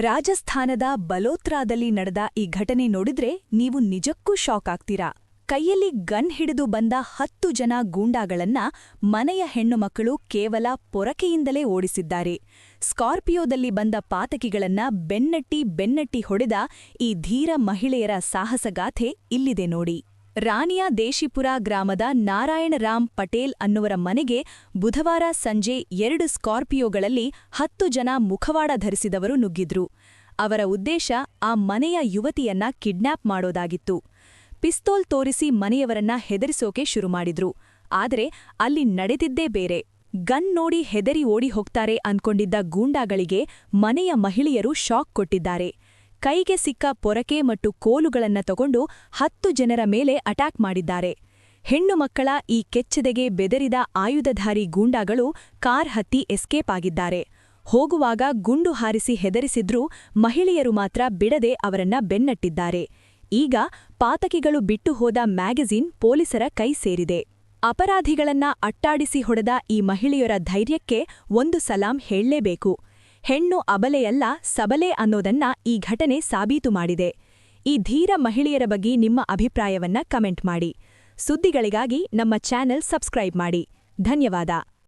ರಾಜಸ್ಥಾನದ ಬಲೋತ್ರಾದಲ್ಲಿ ನಡೆದ ಈ ಘಟನೆ ನೋಡಿದ್ರೆ ನೀವು ನಿಜಕ್ಕೂ ಶಾಕ್ ಆಗ್ತೀರಾ. ಕೈಯಲ್ಲಿ ಗನ್ ಹಿಡಿದು ಬಂದ 10 ಜನ ಗೂಂಡಾಗಳನ್ನ ಮನೆಯ ಹೆಣ್ಣುಮಕ್ಕಳು ಕೇವಲ ಪೊರಕೆಯಿಂದಲೇ ಓಡಿಸಿದ್ದಾರೆ. ಸ್ಕಾರ್ಪಿಯೋದಲ್ಲಿ ಬಂದ ಪಾತಕಿಗಳನ್ನ ಬೆನ್ನಟ್ಟಿ ಹೊಡೆದ ಈ ಧೀರ ಮಹಿಳೆಯರ ಸಾಹಸಗಾಥೆ ಇಲ್ಲಿದೆ ನೋಡಿ. ರಾಣಿಯ ದೇಶಿಪುರ ಗ್ರಾಮದ ನಾರಾಯಣರಾಮ್ ಪಟೇಲ್ ಅನ್ನುವರ ಮನೆಗೆ ಬುಧವಾರ ಸಂಜೆ 2 ಸ್ಕಾರ್ಪಿಯೋಗಳಲ್ಲಿ 10 ಜನ ಮುಖವಾಡ ಧರಿಸಿದವರು ನುಗ್ಗಿದ್ರು. ಅವರ ಉದ್ದೇಶ ಆ ಮನೆಯ ಯುವತಿಯನ್ನ ಕಿಡ್ನ್ಯಾಪ್ ಮಾಡೋದಾಗಿತ್ತು. ಪಿಸ್ತೂಲ್ ತೋರಿಸಿ ಮನೆಯವರನ್ನ ಹೆದರಿಸೋಕೆ ಶುರುಮಾಡಿದ್ರು. ಆದರೆ ಅಲ್ಲಿ ನಡೆದಿದ್ದೇ ಬೇರೆ. ಗನ್ ನೋಡಿ ಹೆದರಿ ಓಡಿ ಹೋಗ್ತಾರೆ ಅನ್ಕೊಂಡಿದ್ದ ಗೂಂಡಾಗಳಿಗೆ ಮನೆಯ ಮಹಿಳೆಯರು ಶಾಕ್ ಕೊಟ್ಟಿದ್ದಾರೆ. ಕೈಗೆ ಸಿಕ್ಕ ಪೊರಕೆ ಮತ್ತು ಕೋಲುಗಳನ್ನ ತಗೊಂಡು 10 ಜನರ ಮೇಲೆ ಅಟ್ಯಾಕ್ ಮಾಡಿದ್ದಾರೆ. ಹೆಣ್ಣು ಮಕ್ಕಳ ಈ ಕೆಚ್ಚೆದೆಗೆ ಬೆದರಿದ ಆಯುಧಧಾರಿ ಗೂಂಡಾಗಳು ಕಾರ್ ಹತ್ತಿ ಎಸ್ಕೇಪ್ ಆಗಿದ್ದಾರೆ. ಹೋಗುವಾಗ ಗುಂಡು ಹಾರಿಸಿ ಹೆದರಿಸಿದ್ರೂ ಮಹಿಳೆಯರು ಮಾತ್ರ ಬಿಡದೆ ಅವರನ್ನ ಬೆನ್ನಟ್ಟಿದ್ದಾರೆ. ಈಗ ಪಾತಕಿಗಳು ಬಿಟ್ಟು ಹೋದ ಮ್ಯಾಗಜಿನ್ ಪೊಲೀಸರ ಕೈ ಸೇರಿದೆ. ಅಪರಾಧಿಗಳನ್ನ ಅಟ್ಟಾಡಿಸಿ ಹೊಡೆದ ಈ ಮಹಿಳೆಯರ ಧೈರ್ಯಕ್ಕೆ ಒಂದು ಸಲಾಂ ಹೇಳಲೇಬೇಕು. ಹೆಣ್ಣು ಅಬಲೆಯಲ್ಲ, ಸಬಲೆ ಅನ್ನೋದನ್ನ ಈ ಘಟನೆ ಸಾಬೀತು ಮಾಡಿದೆ. ಈ ಧೀರ ಮಹಿಳೆಯರ ಬಗ್ಗೆ ನಿಮ್ಮ ಅಭಿಪ್ರಾಯವನ್ನ ಕಮೆಂಟ್ ಮಾಡಿ. ಸುದ್ದಿಗಳಿಗಾಗಿ ನಮ್ಮ ಚಾನೆಲ್ ಸಬ್ಸ್ಕ್ರೈಬ್ ಮಾಡಿ. ಧನ್ಯವಾದ.